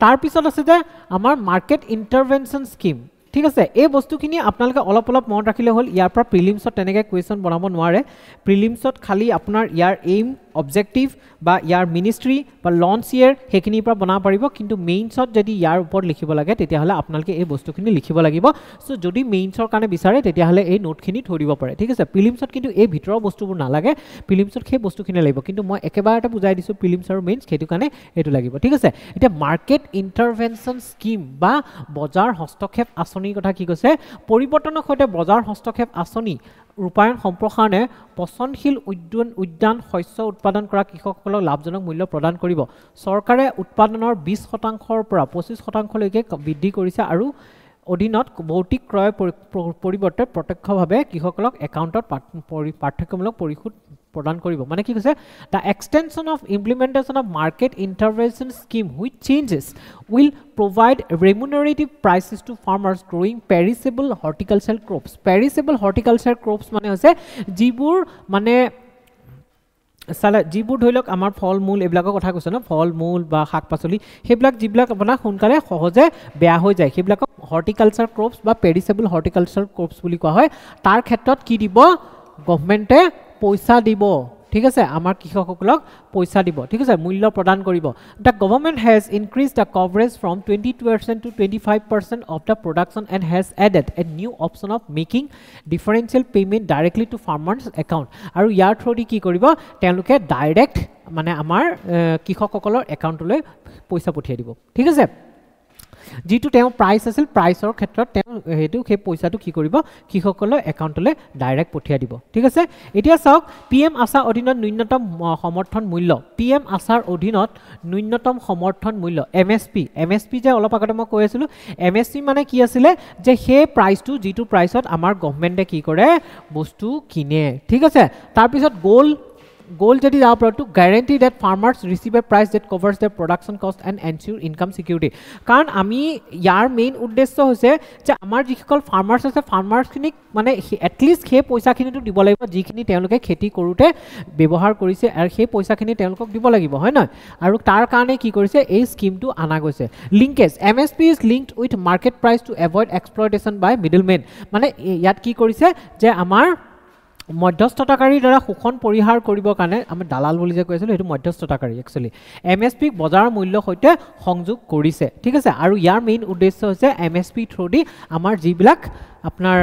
তাৰপিছত আছে যে আমাৰ মাৰ্কেট ইণ্টাৰভেনশ্যন স্কিম ঠিক আছে এই বস্তুখিনি আপোনালোকে অলপ মনত ৰাখিলে হ'ল ইয়াৰ পৰা প্ৰিলিমছত তেনেকৈ কুৱেশ্যন বনাব নোৱাৰে প্ৰিলিমছত খালি আপোনাৰ ইয়াৰ এইম অবজেক্টিভ বা ইয়াৰ মিনিষ্ট্ৰি বা লঞ্চ ইয়েৰ সেইখিনিৰ পৰা বনাব পাৰিব কিন্তু মেইনছত যদি ইয়াৰ ওপৰত লিখিব লাগে তেতিয়াহ'লে আপোনালোকে এই বস্তুখিনি লিখিব লাগিব সো যদি মেইনছৰ কাৰণে বিচাৰে তেতিয়াহ'লে এই নোটখিনি থৈ দিব পাৰে ঠিক আছে প্ৰিলিমছত কিন্তু এই ভিতৰৰ বস্তুবোৰ নালাগে প্ৰিলিমছত সেই বস্তুখিনি লাগিব কিন্তু মই একেবাৰতে বুজাই দিছোঁ প্ৰিলিমছ আৰু মেইনছ সেইটো কাৰণে এইটো লাগিব ঠিক আছে এতিয়া মাৰ্কেট ইণ্টাৰভেনশ্যন স্কিম বা বজাৰ হস্তক্ষেপ আঁচনিৰ কথা কি কৈছে পৰিৱৰ্তনৰ সৈতে বজাৰ হস্তক্ষেপ আঁচনি ৰূপায়ণ সম্প্ৰসাৰণে পচনশীল উদ্যান শস্য উৎপাদন কৰা কৃষকসকলক লাভজনক মূল্য প্ৰদান কৰিব চৰকাৰে উৎপাদনৰ 20%ৰ পৰা 25%লৈকে বৃদ্ধি কৰিছে আৰু অধীনত ভৌতিক ক্ৰয় পৰিৱৰ্তে প্ৰত্যক্ষভাৱে কৃষকসকলক একাউণ্টত পাৰ্থক্যমূলক পৰিশোধ প্ৰদান কৰিব মানে কি কৈছে the extension of implementation of market intervention scheme which changes will provide remunerative prices to farmers growing perishable horticultural crops perishable horticultural crops মানে হৈছে যিবোৰ মানে সালা যিবোৰ ধৰি লওক আমাৰ ফল মূল এইবিলাকৰ কথা কৈছে ন ফল মূল বা শাক পাচলি সেইবিলাক যিবিলাক আপোনাৰ সোনকালে সহজে বেয়া হৈ যায় সেইবিলাকক হৰ্টিকালচাৰ ক্ৰপছ বা পেৰিছেবল হৰ্টিকালচাৰ ক্ৰপছ বুলি কোৱা হয় তাৰ ক্ষেত্ৰত কি দিব গভৰ্ণমেণ্টে পইচা দিব ঠিক আছে আমাৰ কৃষকসকলক পইচা দিব ঠিক আছে মূল্য প্ৰদান কৰিব the government has increased the coverage from 20% to 25% of the production and has added a new option of making differential payment directly to farmers account আৰু ইয়াৰ থ্ৰুদি কি কৰিব তেওঁলোকে ডাইৰেক্ট মানে আমাৰ কৃষকসকলৰ একাউণ্টলৈ পইচা পঠিয়াই দিব ঠিক আছে যেটো তেওঁ প্ৰাইস আছিল প্ৰাইসৰ ক্ষেত্ৰত তেওঁ হেতু সেই পইচাটো কি কৰিব কৃষকসকলৰ একাউণ্টলৈ ডাইৰেক্ট পঠিয়াই দিব ঠিক আছে এতিয়া চাওক পিএম আশা অধীনত ন্যূনতম সমৰ্থন মূল্য পিএম আশাৰ অধীনত ন্যূনতম সমৰ্থন মূল্য এমএসপি যে অলপ আগতে মই কৈ আছিলো এমএসপি মানে কি আছিল যে সেই প্ৰাইসটো যেটো প্ৰাইসত আমাৰ গভৰ্ণমেণ্টে কি কৰে বস্তু কিনে ঠিক আছে তাৰ পিছত goal যদি যাও প্ৰ to guarantee that farmers receive a price that covers their production cost and ensure income security কাৰণ আমি ইয়াৰ মেইন উদ্দেশ্য হৈছে যে আমাৰ যিসকল ফাৰ্মাৰ্স আছে ফাৰ্মাৰ্সখিনিক মানে এটলিষ্ট সেই পইচাখিনিটো দিব লাগিব যিখিনি তেওঁলোকে খেতি কৰোতে ব্যৱহাৰ কৰিছে আৰু সেই পইচাখিনি তেওঁলোকক দিব লাগিব হয় না আৰু তাৰ কাৰণে কি কৰিছে এই স্কিমটো আনা গৈছে linkage MSP is linked with market price to avoid exploitation by middlemen মানে ইয়াত কি কৰিছে যে আমাৰ মধ্যস্থতাকাৰীৰ দ্বাৰা শোষণ পৰিহাৰ কৰিবৰ কাৰণে আমি দালাল বুলি যে কৈছিলো সেইটো মধ্যস্থতাকাৰী একচুয়ালি এমএসপি বজাৰ মূল্য সৈতে সংযোগ কৰিছে ঠিক আছে আৰু ইয়াৰ মেইন উদ্দেশ্য হৈছে এমএসপি থ্ৰুদি আমাৰ যিবিলাক আপোনাৰ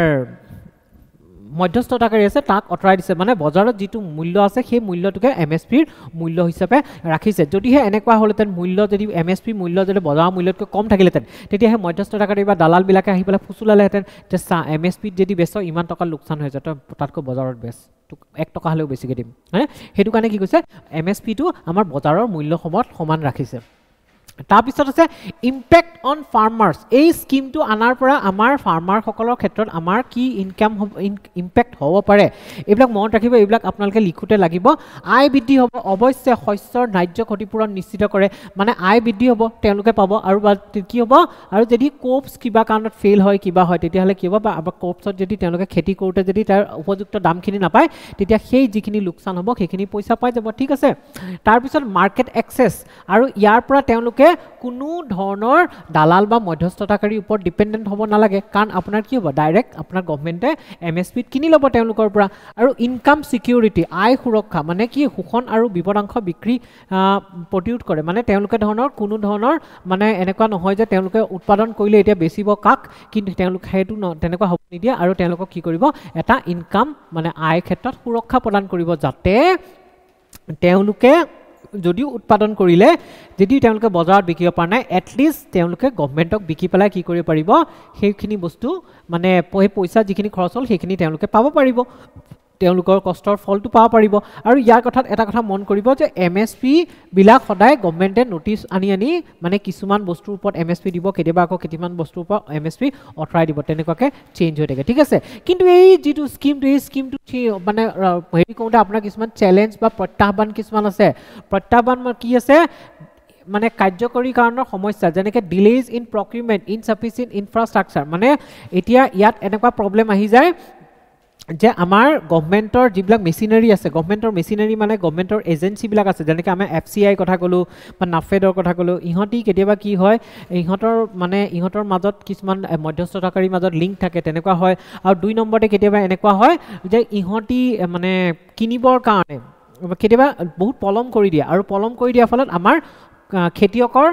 মধ্যস্থতাকাৰী আছে তাক অটৰাই দিছে মানে বজাৰত যেটো মূল্য আছে সেই মূল্যটোকে এমএসপিৰ মূল্য হিচাপে ৰাখিছে যদিহে এনেকুৱা হলতেন মূল্য যদি এমএসপি মূল্য যদি বজাৰ মূল্যতকৈ কম থাকিলেতেন তেতিয়া হে মধ্যস্থতাকাৰী বা দালাল বিলাকে আহি পেলাই ফুসুলালেহেতেন যে এমএসপি যদি বেছ ইমান টকা লোকসান হৈ যায় তাতকৈ বজাৰত বেছ 1 টকা হলেও বেছিকৈ দিম মানে হেতু কাৰণে কি কৈছে এমএসপি টো আমাৰ বজাৰৰ মূল্য সমান ৰাখিছে তাৰপিছত আছে ইম্প্যাক্ট অন ফাৰ্মাৰ্স এই স্কিমটো আনাৰ পৰা আমাৰ ফাৰ্মাৰ সকলৰ ক্ষেত্ৰত আমাৰ কি ইনকাম ইম্প্যাক্ট হ'ব পাৰে এইবিলাক মনত ৰাখিব এইবিলাক আপোনালোকে লিখোতে লাগিব আয় বৃদ্ধি হ'ব অৱশ্যে শস্যৰ ন্যায্য ক্ষতিপূৰণ নিশ্চিত কৰে মানে আয় বৃদ্ধি হ'ব তেওঁলোকে পাব আৰু কি হ'ব আৰু যদি কোপছ কিবা কাৰণত ফেইল হয় কিবা হয় তেতিয়াহলে কি হ'ব বা কোপছত যদি তেওঁলোকে খেতি কৰোতে যদি তাৰ উপযুক্ত দামখিনি নাপায় তেতিয়া সেই যিখিনি লোকসান হ'ব সেইখিনি পইচা পাই যাব ঠিক আছে তাৰপিছত মাৰ্কেট এক্সেছ আৰু ইয়াৰ পৰা তেওঁলোকে কোনো ধৰণৰ দালাল বা মধ্যস্থতাকাৰীৰ ওপৰত ডিপেন্ডেন্ট হ'ব নালাগে কাৰণ আপোনাৰ কি হ'ব ডাইৰেক্ট আপোনাৰ গভৰ্ণমেণ্টে এমএসপি কিনি ল'ব তেওঁলোকৰ পৰা আৰু ইনকাম সিকিউৰিটি আয় সুৰক্ষা মানে কি শোষণ আৰু বিপদাংশ বিক্ৰী প্ৰতিৰোধ কৰে মানে তেওঁলোকে ধৰণৰ কোনো ধৰণৰ মানে এনেকুৱা নহয় যে তেওঁলোকে উৎপাদন কৰিলে এতিয়া বেচিব কাক কিন্তু তেওঁলোক হেতু তেনেকুৱা হ'ব নিদিয়া আৰু তেওঁলোকক কি কৰিব এটা ইনকাম মানে আয় ক্ষেত্ৰত সুৰক্ষা প্ৰদান কৰিব যাতে তেওঁলোকে যদিও উৎপাদন কৰিলে যদি তেওঁলোকে বজাৰত বিকিব পৰা নাই এটলিষ্ট তেওঁলোকে গভৰ্ণমেণ্টক বিকি পেলাই কি কৰিব পাৰিব সেইখিনি বস্তু মানে পইচা যিখিনি খৰচ হ'ল সেইখিনি তেওঁলোকে পাব পাৰিব তেওঁলোকৰ কষ্টৰ ফলটো পাব পাৰিব আৰু ইয়াৰ কথাত এটা কথা মন কৰিব যে এমএসপি বিলাক সদায় গভৰ্ণমেণ্টে নোটিছ আনি মানে কিছুমান বস্তুৰ ওপৰত এমএসপি দিব কেতিয়াবা আকৌ কেতিয়ামান বস্তুৰ ওপৰত এমএসপি অটৰাই দিব তেনেকুৱাকে চেঞ্জ হৈ থাকে ঠিক আছে কিন্তু এই যেটো স্কিমটো মানে হেৰি কৰোঁতে আপোনাৰ কিছুমান চ্যালেঞ্জ বা প্ৰত্যাহ্বান কিছুমান আছে প্ৰত্যাহ্বান কি আছে মানে কাৰ্যকৰী কাৰণৰ সমস্যা যেনেকে ডিলেজ ইন প্ৰকিউৰমেণ্ট ইনসাফিচিয়েন্ট ইনফ্ৰাষ্ট্ৰাকচাৰ মানে এতিয়া ইয়াত এনেকুৱা প্ৰবলেম আহি যায় যে আমাৰ গভৰ্ণমেণ্টৰ যিবিলাক মেচিনাৰী আছে গভৰ্ণমেণ্টৰ মেচিনাৰী মানে গভৰ্ণমেণ্টৰ এজেন্সি বিলাক আছে যেনেকে আমি এফসিআই কথা কলো বা নাফেডৰ কথা কলো ইহঁতি কেতিয়াবা কি হয় ইহঁতৰ মাজত কিছুমান মধ্যস্থতাকাৰীৰ মাজত লিংক থাকে তেনেকুৱা হয় আৰু 2 নম্বৰতে কেতিয়াবা এনেকুৱা হয় যে ইহঁতি মানে কিনিবৰ কাৰণে কেতিয়াবা বহুত পলম কৰি দিয়ে আৰু পলম কৰি দিয়াৰ ফলত আমাৰ খেতিয়কৰ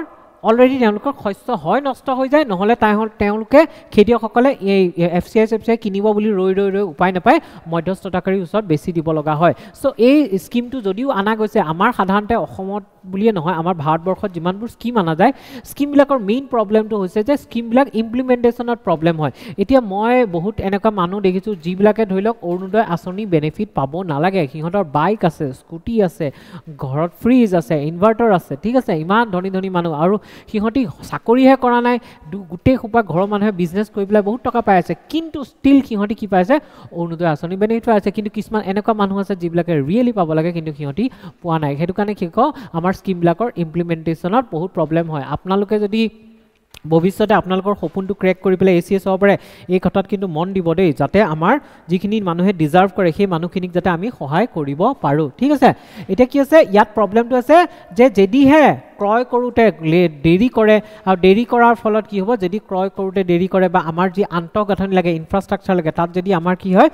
অলৰেডি তেওঁলোকৰ শস্য হয় নষ্ট হৈ যায়, নহ'লে তেওঁলোকে খেতিয়কসকলে এই FCI কিনিব বুলি ৰৈ উপায় নাপায় মধ্যস্থতাকাৰীৰ ওচৰত বেছি দিব লগা হয়। চ' এই স্কিমটো যদিও অনা গৈছে, আমাৰ সাধাৰণতে অসমত বুলিয়ে নহয়, আমাৰ ভাৰতবৰ্ষত যিমানবোৰ স্কিম অনা যায়, স্কিমবিলাকৰ মেইন প্ৰব্লেমটো হৈছে যে স্কিমবিলাক ইমপ্লিমেণ্টেশ্যনত প্ৰব্লেম হয়। এতিয়া মই বহুত এনেকুৱা মানুহ দেখিছোঁ যিবিলাকে ধৰি লওক অৰুণোদয় আঁচনি বেনিফিট পাব নালাগে, সিহঁতৰ বাইক আছে, স্কুটি আছে, ঘৰত ফ্ৰিজ আছে, ইনভাৰ্টাৰ আছে, ঠিক আছে, ইমান ধনী ধনী মানুহ, আৰু সিহঁতি চাকৰিহে কৰা নাই, গোটেই সোপা ঘৰৰ মানুহে বিজনেছ কৰি পেলাই বহুত টকা পাই আছে, কিন্তু ষ্টিল সিহঁতি কি পাইছে? অৰুণোদয় আঁচনি বেনিফিট পাই আছে। কিন্তু কিছুমান এনেকুৱা মানুহ আছে যিবিলাকে ৰিয়েলি পাব লাগে কিন্তু সিহঁতি পোৱা নাই। সেইটো কাৰণে কি কওঁ, আমাৰ স্কিমবিলাকৰ ইমপ্লিমেণ্টেশ্যনত বহুত প্ৰব্লেম হয়। আপোনালোকে যদি ভৱিষ্যতে আপোনালোকৰ সপোনটো ক্ৰেক কৰি পেলাই ACS হ'ব পাৰে, এই কথাত কিন্তু মন দিব দেই, যাতে আমাৰ যিখিনি মানুহে ডিজাৰ্ভ কৰে সেই মানুহখিনিক যাতে আমি সহায় কৰিব পাৰোঁ, ঠিক আছে। এতিয়া কি আছে, ইয়াত প্ৰব্লেমটো আছে যে যদিহে ক্ৰয় কৰোঁতে দেৰি কৰে, আৰু দেৰি কৰাৰ ফলত কি হ'ব, যদি ক্ৰয় কৰোঁতে দেৰি কৰে বা আমাৰ যি আন্তঃগাঁথনি লাগে, ইনফ্ৰাষ্ট্ৰাকচাৰ লাগে, তাত যদি আমাৰ কি হয়,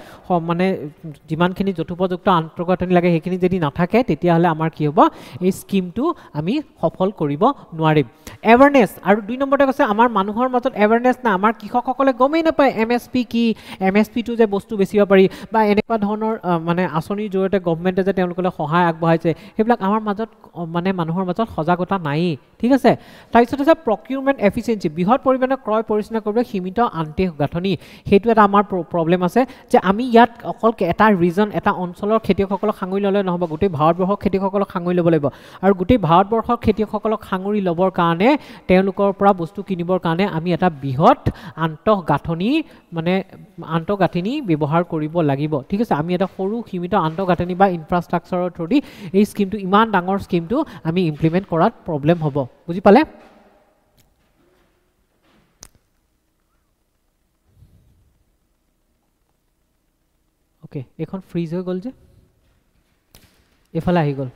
মানে যিমানখিনি যথোপযুক্ত আন্তঃগাঁথনি লাগে সেইখিনি যদি নাথাকে, তেতিয়াহ'লে আমাৰ কি হ'ব, এই স্কিমটো আমি সফল কৰিব নোৱাৰিম। এৱাৰনেছ, আৰু 2 নম্বৰতে কৈছে আমাৰ মানুহৰ মাজত এৱাৰনেছ নাই, আমাৰ কৃষকসকলে গমেই নাপায় MSP কি, MSPটো যে বস্তু বেচিব পাৰি, বা এনেকুৱা ধৰণৰ মানে আঁচনিৰ জৰিয়তে গভমেণ্টে যে তেওঁলোকলৈ সহায় আগবঢ়াইছে, সেইবিলাক আমাৰ মাজত মানে মানুহৰ মাজত সজাগতা নায়েই, ঠিক আছে। তাৰপিছত আছে প্ৰকিউৰমেণ্ট এফিচিয়েঞ্চি, বৃহৎ পৰিমাণে ক্ৰয় পৰিচালনা কৰিবলৈ সীমিত আন্তঃগাঁথনি, সেইটো এটা আমাৰ প্ৰব্লেম আছে, যে আমি ইয়াত অকল এটা ৰিজন, এটা অঞ্চলৰ খেতিয়কসকলক সাঙুৰি ল'লে নহ'ব, গোটেই ভাৰতবৰ্ষৰ খেতিয়কসকলক সাঙুৰি ল'ব লাগিব, আৰু গোটেই ভাৰতবৰ্ষৰ খেতিয়কসকলক সাঙুৰি ল'বৰ কাৰণে, তেওঁলোকৰ পৰা বস্তু কিনিবৰ কাৰণে আমি এটা বৃহৎ আন্তঃগাঁথনি ব্যৱহাৰ কৰিব লাগিব, ঠিক আছে। আমি এটা সৰু সীমিত আন্তঃগাঁথনি বা ইনফ্ৰাষ্ট্ৰাকচাৰৰ থ্ৰুদি এই স্কিমটো, ইমান ডাঙৰ স্কিমটো আমি ইমপ্লিমেণ্ট কৰাত প্ৰব্লেম হ'ব, বুজি পালে? অ'কে, এইখন ফ্ৰিজ হৈ গ'ল যে, এইফালে আহি গ'ল।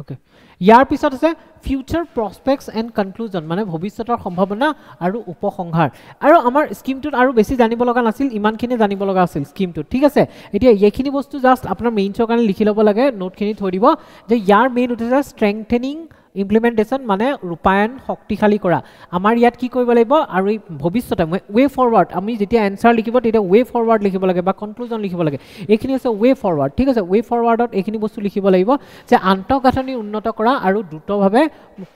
অ'কে, ইয়াৰ পিছত আছে ফিউচাৰ প্ৰস্পেক্টছ এণ্ড কনক্লুজন, মানে ভৱিষ্যতৰ সম্ভাৱনা আৰু উপসংহাৰ। আৰু আমাৰ স্কিমটোত আৰু বেছি জানিব লগা নাছিল, ইমানখিনি জানিব লগা আছিল স্কিমটোত, ঠিক আছে। এতিয়া এইখিনি বস্তু জাষ্ট আপোনাৰ মেইনছৰ কাৰণে লিখি ল'ব লাগে, নোটখিনি থৈ দিব, যে ইয়াৰ মেইন উদ্দেশ্য ষ্ট্ৰেংথেনিং ইমপ্লিমেণ্টেশ্যন, মানে ৰূপায়ণ শক্তিশালী কৰা। আমাৰ ইয়াত কি কৰিব লাগিব, আৰু এই ভৱিষ্যতে ৱে ফৰৱাৰ্ড, আমি যেতিয়া এনচাৰ লিখিব তেতিয়া ৱে ফৰৱাৰ্ড লিখিব লাগে বা কনক্লুজন লিখিব লাগে, এইখিনি আছে ৱে ফৰৱাৰ্ড, ঠিক আছে। ৱে ফৰৱাৰ্ডত এইখিনি বস্তু লিখিব লাগিব যে আন্তঃগাঁথনি উন্নত কৰা আৰু দ্ৰুতভাৱে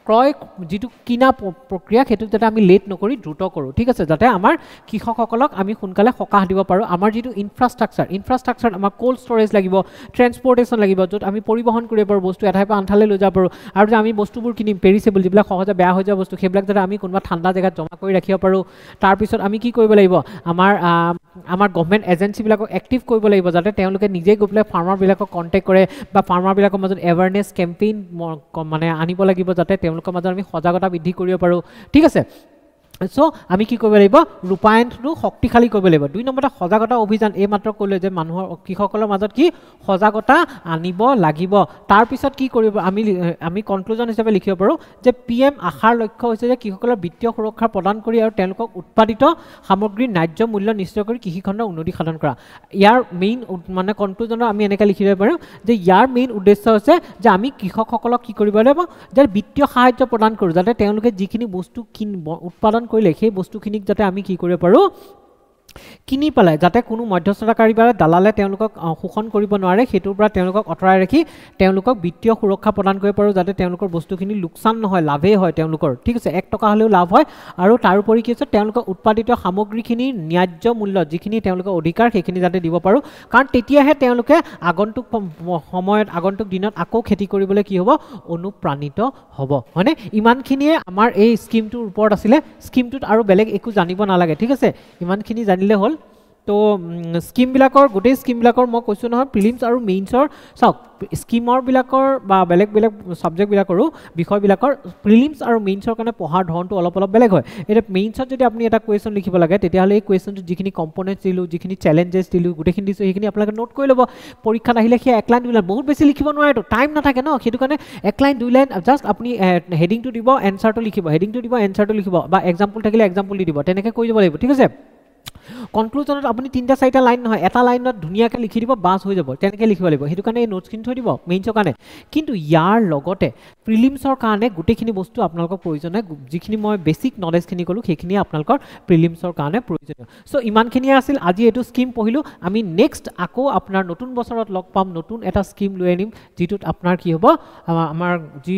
ক্ৰয় যিটো কিনা প্ৰক্ৰিয়া, সেইটোক যাতে আমি লেট নকৰি দ্ৰুত কৰোঁ, ঠিক আছে, যাতে আমাৰ কৃষকসকলক আমি সোনকালে সকাহ দিব পাৰোঁ। আমাৰ যিটো ইনফ্ৰাষ্ট্ৰাকচাৰ আমাৰ কোল্ড ষ্ট'ৰেজ লাগিব, ট্ৰেন্সপৰ্টেশ্যন লাগিব, য'ত আমি পৰিবহণ কৰিব পাৰোঁ বস্তু, এঠাইৰ পৰা আনঠাইলৈ লৈ যাব পাৰোঁ, আৰু যে আমি বস্তুবোৰ কিনিম পেৰিছেবল, যিবিলাক সহজে বেয়া হৈ যোৱা বস্তু, সেইবিলাক যাতে আমি কোনোবা ঠাণ্ডা জেগাত জমা কৰি ৰাখিব পাৰোঁ। তাৰপিছত আমি কি কৰিব লাগিব, আমাৰ গভমেণ্ট এজেঞ্চিবিলাকক এক্টিভ কৰিব লাগিব, যাতে তেওঁলোকে নিজে গৈ পেলাই ফাৰ্মাৰবিলাকক কণ্টেক্ট কৰে, বা ফাৰ্মাৰবিলাকৰ মাজত এৱাৰনেছ কেম্পেইন মানে আনিব লাগিব, যাতে তেওঁলোকৰ মাজত আমি সজাগতা বৃদ্ধি কৰিব পাৰোঁ, ঠিক আছে। চ' আমি কি কৰিব লাগিব, ৰূপায়ণটো শক্তিশালী কৰিব লাগিব। 2 নম্বৰতে সজাগতা অভিযান, এই মাত্ৰ ক'লে যে মানুহৰ কৃষকসকলৰ মাজত কি সজাগতা আনিব লাগিব। তাৰপিছত কি কৰিব, আমি কনক্লুজন হিচাপে লিখিব পাৰোঁ যে PM আশাৰ লক্ষ্য হৈছে যে কৃষকসকলৰ বিত্তীয় সুৰক্ষা প্ৰদান কৰি আৰু তেওঁলোকক উৎপাদিত সামগ্ৰীৰ ন্যায্য মূল্য নিশ্চিত কৰি কৃষিখণ্ডৰ উন্নতি সাধন কৰা। ইয়াৰ মেইন মানে কনক্লুজনত আমি এনেকৈ লিখিব পাৰোঁ যে ইয়াৰ মেইন উদ্দেশ্য হৈছে যে আমি কৃষকসকলক কি কৰিব লাগিব, যে বিত্তীয় সাহায্য প্ৰদান কৰোঁ, যাতে তেওঁলোকে যিখিনি বস্তু উৎপাদন কৰিলে সেই বস্তুখিনিক যাতে আমি কি কৰিব পাৰোঁ, কিনি পেলাই, যাতে কোনো মধ্যস্থতাকাৰী বা দালালে তেওঁলোকক শোষণ কৰিব নোৱাৰে, সেইটোৰ পৰা তেওঁলোকক আঁতৰাই ৰাখি তেওঁলোকক বিত্তীয় সুৰক্ষা প্ৰদান কৰিব পাৰোঁ, যাতে তেওঁলোকৰ বস্তুখিনি লোকচান নহয়, লাভেই হয় তেওঁলোকৰ, ঠিক আছে, 1 টকা হ'লেও লাভ হয়। আৰু তাৰোপৰি কি হৈছে, তেওঁলোকৰ উৎপাদিত সামগ্ৰীখিনিৰ ন্যায্য মূল্য, যিখিনি তেওঁলোকৰ অধিকাৰ, সেইখিনি যাতে দিব পাৰোঁ, কাৰণ তেতিয়াহে তেওঁলোকে আগন্তুক সময়ত, আগন্তুক দিনত আকৌ খেতি কৰিবলৈ কি হ'ব, অনুপ্ৰাণিত হ'ব, হয়নে? ইমানখিনিয়ে আমাৰ এই স্কিমটোৰ ওপৰত আছিলে। স্কিমটোত আৰু বেলেগ একো জানিব নালাগে, ঠিক আছে, ইমানখিনি জানিলে হ'ল। তো গোটেই স্কিমবিলাকৰ মই কৈছোঁ নহয়, প্ৰিলিমছ আৰু মেইনছৰ, চাওক স্কিমৰবিলাকৰ বা বেলেগ ছাবজেক্টবিলাকৰো বিষয়বিলাকৰ প্ৰিলিমছ আৰু মেইনছৰ কাৰণে পঢ়াৰ ধৰণটো অলপ বেলেগ হয়। এতিয়া মেইনছত যদি আপুনি এটা কুৱেশ্যন লিখিব লাগে, তেতিয়াহ'লে এই কুৱেশ্যনটোত যিখিনি কম্পনেণ্টছ দিলোঁ, যিখিনি চেলেঞ্জেছ দিলোঁ, গোটেইখিনি দিছোঁ, সেইখিনি আপোনালোকে নোট কৰি ল'ব। পৰীক্ষাত আহিলে সেই 1 লাইন 2 লাইন, বহুত বেছি লিখিব নোৱাৰেতো, টাইম নাথাকে ন, সেইটো কাৰণে 1 লাইন 2 লাইন জাষ্ট আপুনি হেডিংটো দিব, এনচাৰটো লিখিব, হেডিংটো দিব, এনচাৰটো লিখিব, বা এক্সাম্পল থাকিলে এক্সাম্পল দি দিব, তেনেকৈ কৰি যাব লাগিব, ঠিক আছে। কনক্লুজনত আপুনি 3-4টা লাইন নহয় এটা লাইনত ধুনীয়াকৈ লিখি দিব বাছ হৈ যাব তেনেকৈ লিখিব লাগিব সেইটো কাৰণে এই নোটছখিনি থৈ দিব মেইনছৰ কাৰণে কিন্তু ইয়াৰ লগতে প্ৰিলিমছৰ কাৰণে গোটেইখিনি বস্তু আপোনালোকৰ প্ৰয়োজনীয় যিখিনি মই বেছিক নলেজখিনি ক'লোঁ সেইখিনি আপোনালোকৰ প্ৰিলিমছৰ কাৰণে প্ৰয়োজনীয় চ' ইমানখিনিয়ে আছিল আজি এইটো স্কিম পঢ়িলোঁ আমি নেক্সট আকৌ আপোনাৰ নতুন বছৰত লগ পাম নতুন এটা স্কিম লৈ আনিম যিটোত আপোনাৰ কি হ'ব আমাৰ যি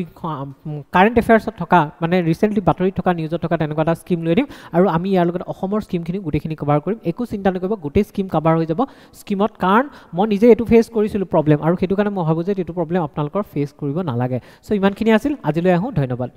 কাৰেণ্ট এফেয়াৰ্ছত থকা মানে ৰিচেণ্টলি বাতৰিত থকা নিউজত থকা তেনেকুৱা এটা স্কিম লৈ আনিম আৰু আমি ইয়াৰ লগত অসমৰ স্কিমখিনি গোটেইখিনি কভাৰ কৰিম একো চিন্তা নকৰিব গোটেই স্কিম কভাৰ হৈ যাব স্কিমত কাৰণ মই নিজে এইটো ফেচ কৰিছিলোঁ প্ৰব্লেম আৰু সেইটো কাৰণে মই ভাবোঁ যে এইটো প্ৰব্লেম আপোনালোকৰ ফেচ কৰিব নালাগে চ' ইমানখিনি আছিল আজিলৈ আহোঁ ধন্যবাদ